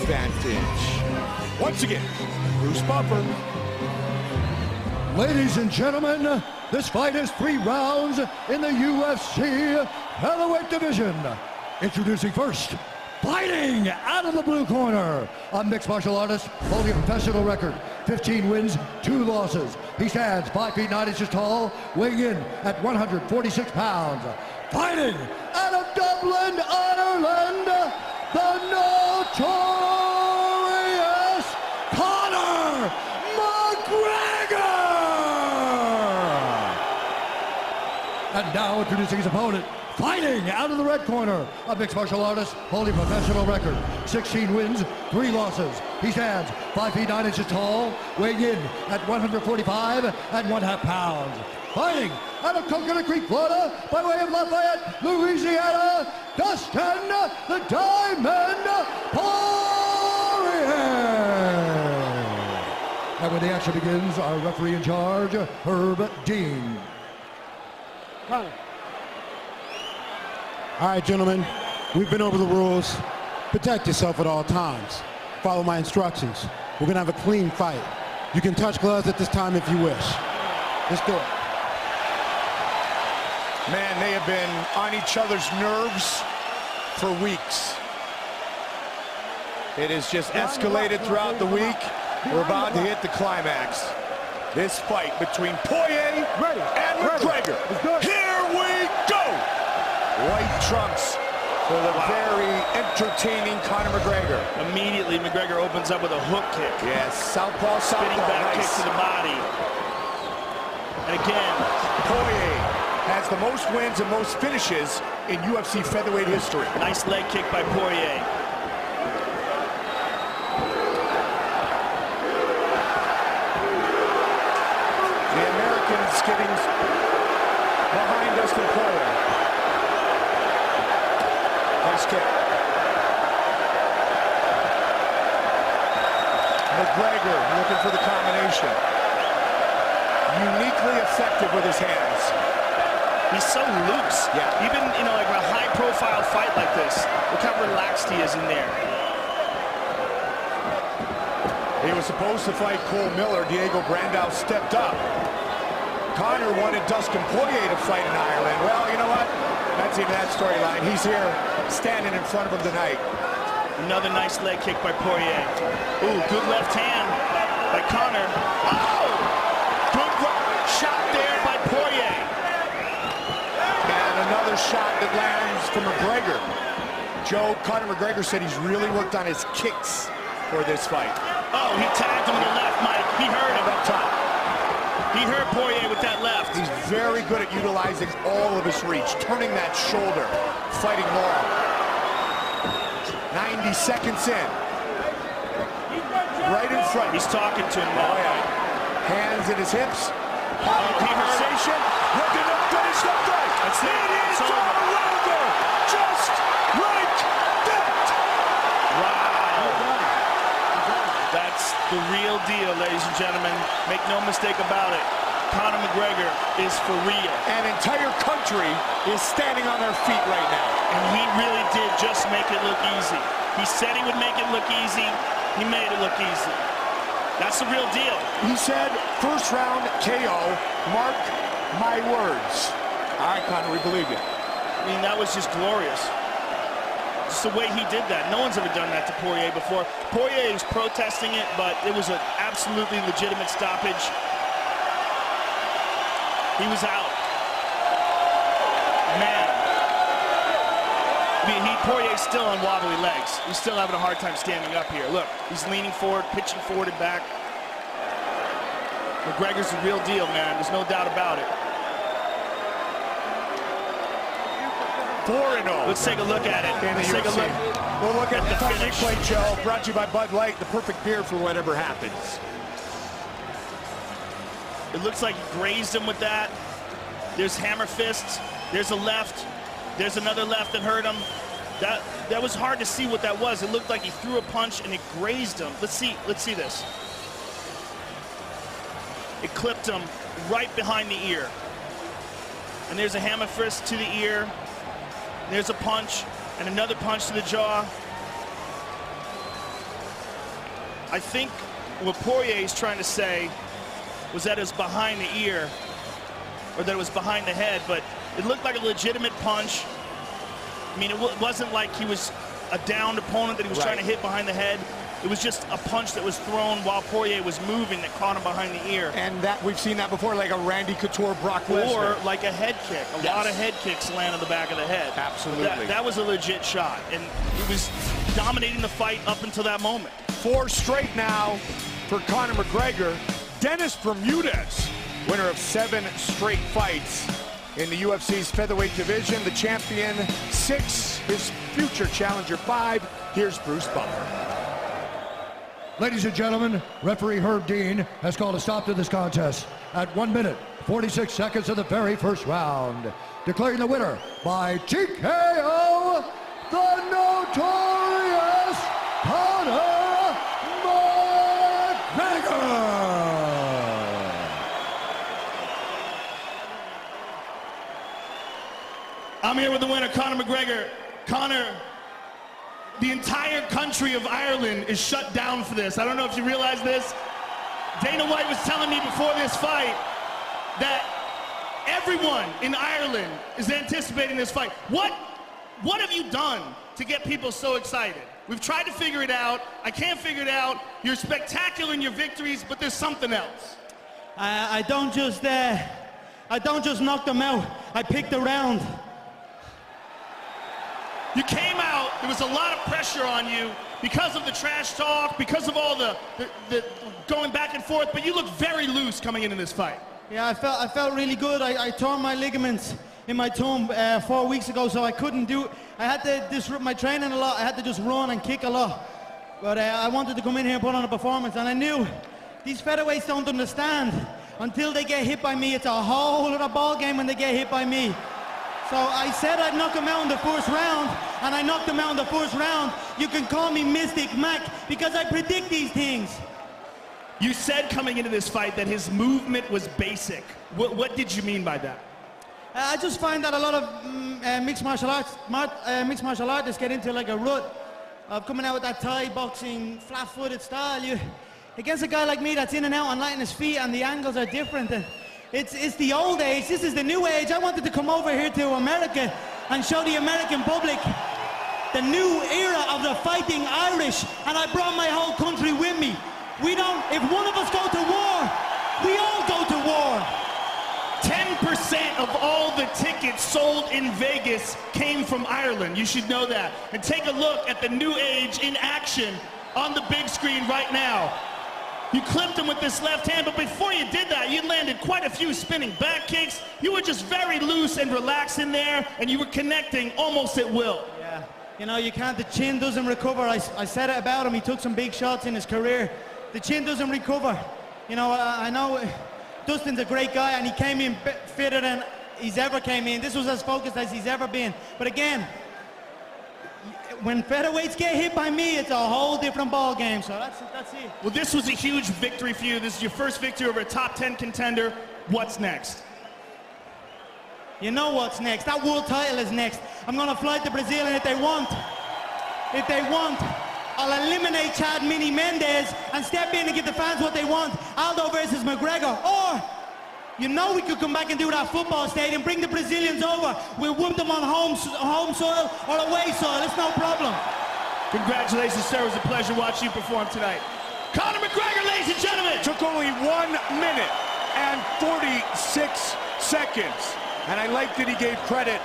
advantage. Once again, Bruce Buffer. Ladies and gentlemen, this fight is 3 rounds in the UFC featherweight division. Introducing first, fighting out of the blue corner, a mixed martial artist holding a professional record, 15 wins, 2 losses. He stands 5 feet 9 inches tall, weighing in at 146 pounds. Fighting out of Dublin, Ireland, the notorious Conor McGregor! And now introducing his opponent, fighting out of the red corner, a mixed martial artist holding a professional record, 16 wins, 3 losses. He stands 5 feet 9 inches tall, weighing in at 145 and 1/2 pounds. Fighting out of Coconut Creek, Florida, by way of Lafayette, Louisiana, Dustin the Diamond Poirier. And when the action begins, our referee in charge, Herb Dean. All right, gentlemen, we've been over the rules. Protect yourself at all times. Follow my instructions. We're gonna have a clean fight. You can touch gloves at this time if you wish. Let's do it. Man, they have been on each other's nerves for weeks. It has just escalated throughout the week. We're about to hit the climax. This fight between Poirier and McGregor. Here we go! White trunks for the very entertaining Conor McGregor. Immediately, McGregor opens up with a hook kick. Yes, southpaw, spinning back nice. kick to the body. And again, Poirier has the most wins and most finishes in UFC featherweight history. Nice leg kick by Poirier. The Americans getting behind Dustin Poirier. Nice kick. McGregor looking for the combination. Uniquely effective with his hands. He's so loose. Yeah. Even, like a high-profile fight like this, look how relaxed he is in there. He was supposed to fight Cole Miller. Diego Brandao stepped up. Conor wanted Dustin Poirier to fight in Ireland. Well, you know what? That's even that storyline. He's here standing in front of him tonight. Another nice leg kick by Poirier. Ooh, good left hand by Conor. Oh! Good shot there by Poirier. And another shot that lands from McGregor. Joe, Conor McGregor said he's really worked on his kicks for this fight. Oh, he tagged him with the left, Mike. He heard him up top. He heard Poirier with that left. He's very good at utilizing all of his reach, turning that shoulder, fighting long. 90 seconds in. Right in front. He's talking to him now. Oh, yeah. Hands at his hips. Conversation. Looking to finish the fight. That's it. It is all over. Just like that. Wow. That's the real deal, ladies and gentlemen. Make no mistake about it. Conor McGregor is for real. An entire country is standing on their feet right now. And he really did just make it look easy. He said he would make it look easy. He made it look easy. That's the real deal. He said, first round KO, mark my words. All right, Conor, we believe you. I mean, that was just glorious. Just the way he did that. No one's ever done that to Poirier before. Poirier is protesting it, but it was an absolutely legitimate stoppage. He was out. Man. I mean, Poirier's still on wobbly legs. He's still having a hard time standing up here. Look, he's leaning forward, pitching forward and back. McGregor's the real deal, man. There's no doubt about it. 4-0. Let's take a look at it. Let's take a look. We'll look at the finish. Replay, Joe. Brought to you by Bud Light, the perfect beer for whatever happens. It looks like he grazed him with that. There's hammer fists. There's a left. There's another left that hurt him. That was hard to see what that was. It looked like he threw a punch and it grazed him. Let's see this. It clipped him right behind the ear. And there's a hammer fist to the ear. There's a punch and another punch to the jaw. I think what Poirier is trying to say was that it was behind the ear, or that it was behind the head, but it looked like a legitimate punch. I mean, it wasn't like he was a downed opponent that he was trying to hit behind the head. It was just a punch that was thrown while Poirier was moving that caught him behind the ear. And that we've seen that before, like a Randy Couture, Brock Lesnar. Or like a head kick. A lot of head kicks land on the back of the head. Absolutely. That was a legit shot. And he was dominating the fight up until that moment. 4 straight now for Conor McGregor. Dennis Bermudez, winner of 7 straight fights in the UFC's featherweight division. The champion 6, his future challenger 5. Here's Bruce Butler. Ladies and gentlemen, referee Herb Dean has called a stop to this contest at 1 minute, 46 seconds of the very first round. Declaring the winner by TKO, the notorious Conor McGregor. I'm here with the winner, Conor McGregor. Conor, the entire country of Ireland is shut down for this. I don't know if you realize this. Dana White was telling me before this fight that everyone in Ireland is anticipating this fight. What have you done to get people so excited? We've tried to figure it out. I can't figure it out. You're spectacular in your victories, but there's something else. I don't just knock them out. I picked the round. You came out, there was a lot of pressure on you because of the trash talk, because of all the going back and forth, but you look very loose coming into this fight. Yeah, I felt really good. I tore my ligaments in my thumb 4 weeks ago, so I couldn't do. I had to disrupt my training a lot. I had to just run and kick a lot. But I wanted to come in here and put on a performance, and I knew these featherweights don't understand. Until they get hit by me, it's a whole other ball game when they get hit by me. So I said I'd knock him out in the first round, and I knocked him out in the first round. You can call me Mystic Mac because I predict these things. You said coming into this fight that his movement was basic. What did you mean by that? I just find that a lot of mixed martial artists get into like a rut of coming out with that Thai boxing, flat-footed style. Against a guy like me that's in and out and light on his feet, and the angles are different. It's the old age. This is the new age. I wanted to come over here to America and show the American public the new era of the fighting Irish, and I brought my whole country with me. If one of us go to war, we all go to war. 10% of all the tickets sold in Vegas came from Ireland. You should know that. And take a look at the new age in action on the big screen right now. You clipped him with this left hand, but before you did that, you landed quite a few spinning back kicks. You were just very loose and relaxed in there, and you were connecting almost at will. Yeah, you know, you can't, the chin doesn't recover. I said it about him, he took some big shots in his career. The chin doesn't recover. You know, I know Dustin's a great guy, and he came in fitter than he's ever came in. This was as focused as he's ever been. But again, when featherweights get hit by me, it's a whole different ball game. So that's it. Well, this was a huge victory for you. This is your first victory over a top 10 contender. What's next? You know what's next. That world title is next. I'm going to fly to Brazil, and if they want, I'll eliminate Chad Mini Mendes and step in and give the fans what they want. Aldo versus McGregor. Or, you know, we could come back and do that football stadium, bring the Brazilians over. We'll whoop them on home soil or away soil. It's no problem. Congratulations, sir. It was a pleasure watching you perform tonight. Conor McGregor, ladies and gentlemen. Took only 1 minute and 46 seconds. And I like that he gave credit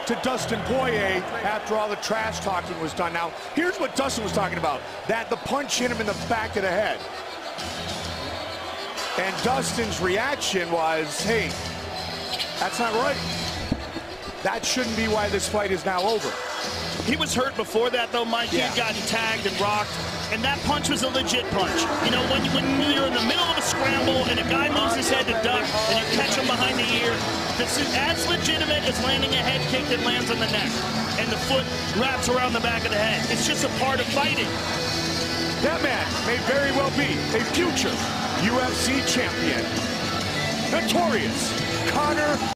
to Dustin Poirier after all the trash talking was done. Now, here's what Dustin was talking about, that the punch hit him in the back of the head. And Dustin's reaction was, hey, that's not right. That shouldn't be why this fight is now over. He was hurt before that, though, Mike. He had gotten tagged and rocked, and that punch was a legit punch. You know, when you're in the middle of a scramble and a guy moves his head to duck and you catch him behind the ear, this is as legitimate as landing a head kick that lands on the neck and the foot wraps around the back of the head. It's just a part of fighting. That man may very well be a future UFC champion. Notorious Conor